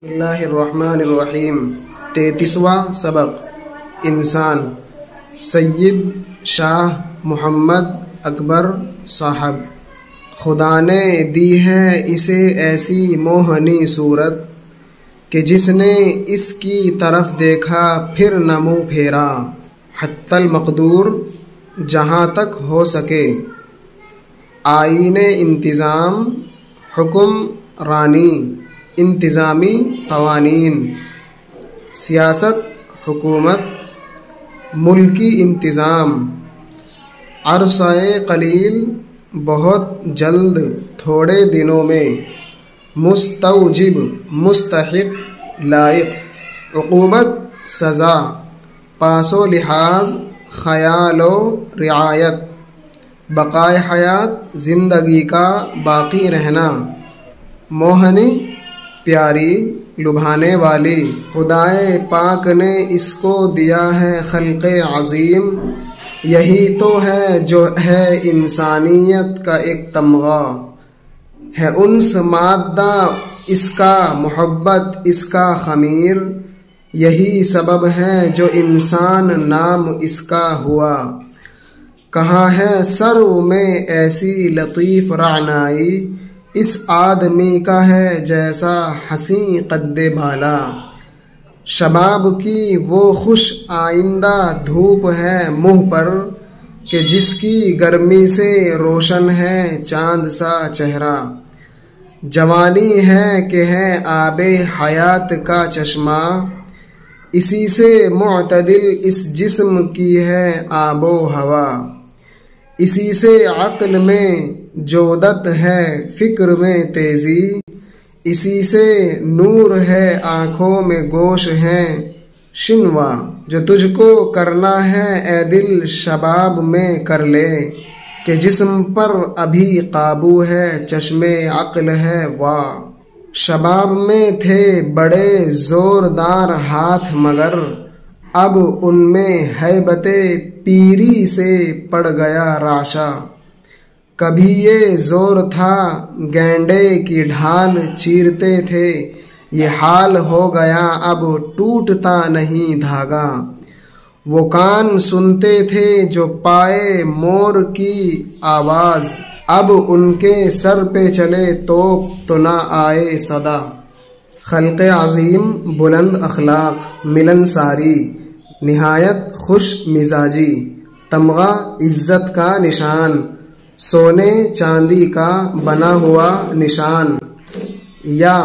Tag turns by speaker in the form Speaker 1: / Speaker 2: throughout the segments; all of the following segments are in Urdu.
Speaker 1: بسم اللہ الرحمن الرحیم 33واں سبق انسان سید شاہ محمد اکبر صاحب۔ خدا نے دی ہے اسے ایسی موہنی صورت کہ جس نے اس کی طرف دیکھا پھر نہ منہ پھیرا، حتی المقدور جہاں تک ہو سکے۔ آئین انتظام، حکم رانی، انتظامی قوانین، سیاست، حکومت، ملکی انتظام، عرصہ قلیل بہت جلد تھوڑے دنوں میں، مستوجب مستحق لائق، عقوبت سزا، پاس و لحاظ خیال و رعایت، بقائے حیات زندگی کا باقی رہنا، موہنی پیاری لبھانے والی۔ خدائے پاک نے اس کو دیا ہے خلق عظیم، یہی تو ہے جو ہے انسانیت کا ایک تمغہ، ہے انس مادہ اس کا محبت اس کا خمیر، یہی سبب ہے جو انسان نام اس کا ہوا۔ کہاں ہے سرو میں ایسی لطیف رعنائی، اس آدمی کا ہے جیسا حسین قد بالا۔ شباب کی وہ خوش آئندہ دھوپ ہے منہ پر، کہ جس کی گرمی سے روشن ہے چاند سا چہرہ۔ جوانی ہے کہ ہے آب حیات کا چشمہ، اسی سے معتدل اس جسم کی ہے آب و ہوا۔ اسی سے عقل میں جودت ہے فکر میں تیزی، اسی سے نور ہے آنکھوں میں گوش ہے شنوا۔ جو تجھ کو کرنا ہے اے دل شباب میں کر لے، کہ جسم پر ابھی قابو ہے چشم عقل ہے واہ۔ شباب میں تھے بڑے زوردار ہاتھ مگر، اب ان میں ہیبت پیری سے پڑ گیا رعشہ۔ کبھی یہ زور تھا گینڈے کی ڈھال چیرتے تھے، یہ حال ہو گیا اب ٹوٹتا نہیں دھاگا۔ وہ کان سنتے تھے جو پائے مور کی آواز، اب ان کے سر پہ چلے توپ تو نہ آئے صدا۔ خلق عظیم بلند اخلاق ملنساری، نہایت خوش مزاجی، تمغہ عزت کا نشان، سونے چاندی کا بنا ہوا نشان۔ یا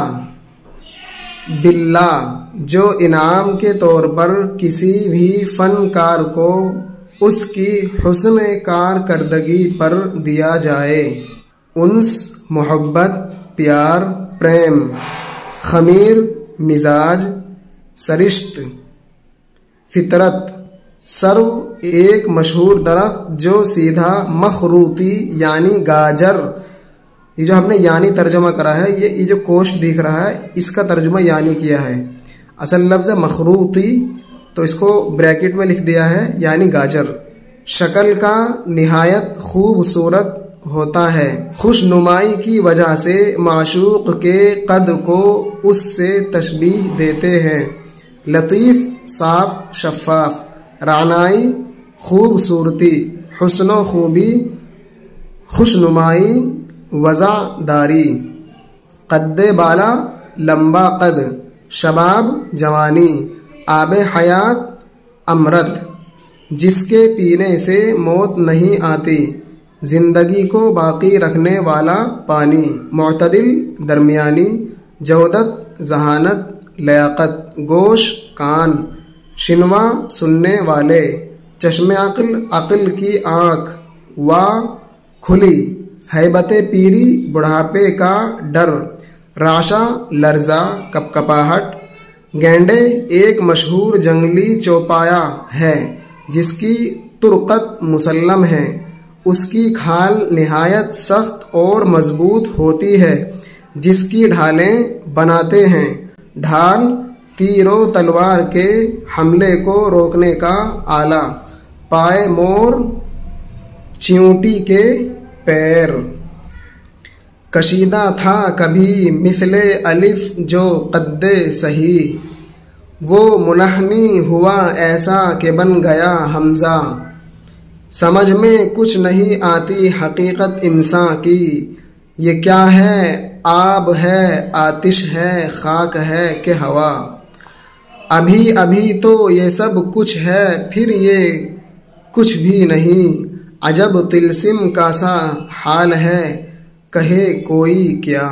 Speaker 1: باللہ جو انعام کے طور پر کسی بھی فنکار کو اس کی حسن کارکردگی پر دیا جائے۔ انس محبت پیار پریم، خمیر مزاج سرشت، فطرت سرو ایک مشہور درخت جو سیدھا مخروطی یعنی گاجر، یہ جو ہم نے یعنی ترجمہ کرا ہے، یہ جو کوش دکھ رہا ہے اس کا ترجمہ یعنی کیا ہے۔ اصل لفظ ہے مخروطی، تو اس کو بریکٹ میں لکھ دیا ہے یعنی گاجر۔ شکل کا نہایت خوبصورت ہوتا ہے، خوش نمائی کی وجہ سے معشوق کے قد کو اس سے تشبیہ دیتے ہیں۔ لطیف صاف شفاف، رعنائی خوبصورتی، حسن و خوبی، خوش نمائی، وضع داری۔ قد بالا لمبا قد، شباب جوانی، آب حیات امرت جس کے پینے سے موت نہیں آتی، زندگی کو باقی رکھنے والا پانی، معتدل درمیانی، جودت ذہانت لیاقت، گوش کان، شنوا سننے والے، چشم عقل عقل کی آنکھ، وا کھلی، ہیبت پیری بڑھاپے کا ڈر، رعشہ لرزہ کپکپاہٹ۔ گینڈے ایک مشہور جنگلی چوپایا ہے جس کی ترقت مسلم ہے، اس کی کھال نہایت سخت اور مضبوط ہوتی ہے، جس کی ڈھالیں بناتے ہیں۔ ڈھال تیر و تلوار کے حملے کو روکنے کا آلہ، پائے مور چیونٹی کے پیر۔ کشیدہ تھا کبھی مثل الف جو قد صحیح، وہ منحنی ہوا ایسا کہ بن گیا حمزہ۔ سمجھ میں کچھ نہیں آتی حقیقت انسان کی، یہ کیا ہے آب ہے آتش ہے خاک ہے کہ ہوا، ابھی ابھی تو یہ سب کچھ ہے پھر یہ کچھ بھی نہیں، عجب طلسم کا سا حال ہے کہے کوئی کیا۔